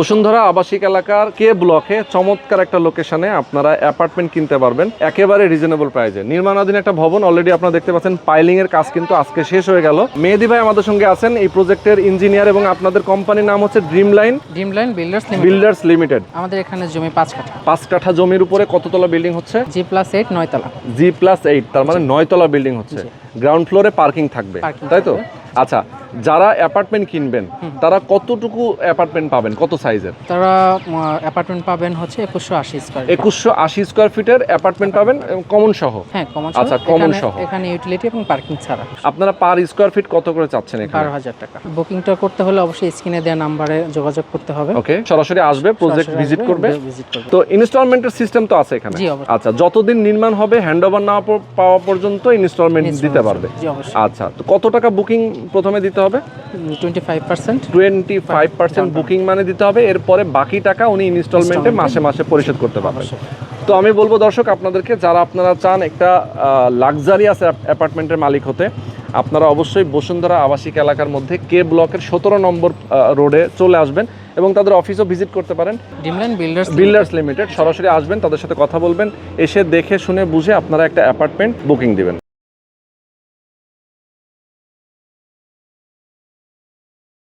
বসুন্ধরা আবাসিক এলাকার কে ব্লকে চমৎকার একটা লোকেশনে আপনারা অ্যাপার্টমেন্ট কিনতে পারবেন একেবারে রিজনেবল প্রাইসে। নির্মাণাধীন একটা ভবন, অলরেডি আপনারা দেখতে পাচ্ছেন পাইলিং এর কাজ কিন্তু আজকে শেষ হয়ে গেল। মেহেদী ভাই আমাদের সঙ্গে আছেন, এই প্রজেক্টের ইঞ্জিনিয়ার, এবং আপনাদের কোম্পানির নাম হচ্ছে ড্রিমলাইন বিল্ডার্স লিমিটেড। আমাদের এখানে জমি 5 কাঠা। 5 কাঠা জমির উপরে কততলা বিল্ডিং হচ্ছে? G+8 9 তলা। G+8, তার মানে 9 তলা বিল্ডিং হচ্ছে। গ্রাউন্ড ফ্লোরে পার্কিং থাকবে, তাই তো? আচ্ছা, যারা অ্যাপার্টমেন্ট কিনবেন তারা কতটুকু অ্যাপার্টমেন্ট পাবেন, কত সাইজের? তারা অ্যাপার্টমেন্ট পাবেন হচ্ছে 2180 স্কয়ার। 2180 স্কয়ার ফিটের অ্যাপার্টমেন্ট পাবেন, কমন সহ? হ্যাঁ, কমন। আচ্ছা, কমন সহ। এখানে ইউটিলিটি এবং পার্কিং ছাড়া। আপনারা পার স্কয়ার ফিট কত করে চাচ্ছেন এখানে? 12,000 টাকা। বুকিংটা করতে হলে অবশ্যই স্ক্রিনে দেওয়া নম্বরে যোগাযোগ করতে হবে। ওকে, সরাসরি আসবে, প্রজেক্ট ভিজিট করবে। তো তো ইনস্টলমেন্টের সিস্টেম তো আছে এখানে? জি, অবশ্যই। আচ্ছা, যতদিন নির্মাণ হবে হ্যান্ডওভার না পাওয়া পর্যন্ত ইনস্টলমেন্ট দিতে পারবে? জি, অবশ্যই। আচ্ছা, তো কত টাকা বুকিং প্রথমে দিতে হবে? 25% বুকিং মানে দিতে হবে, এরপরে বাকি টাকা উনি ইনস্টলমেন্টে মাসে মাসে পরিশোধ করতে পারবেন। তো আমি বলবো দর্শক আপনাদেরকে, যারা আপনারা চান একটা লাক্সারিয়াস অ্যাপার্টমেন্টের মালিক হতে, আপনারা অবশ্যই বসুন্ধরা আবাসিক এলাকার মধ্যে কে ব্লকের 17 নম্বর রোডে চলে আসবেন এবং তাদের অফিসও ভিজিট করতে পারেন। ড্রিমলাইন বিল্ডার্স লিমিটেড, সরাসরি আসবেন, তাদের সাথে কথা বলবেন, এসে দেখে শুনে বুঝে আপনারা একটা অ্যাপার্টমেন্ট বুকিং দিবেন।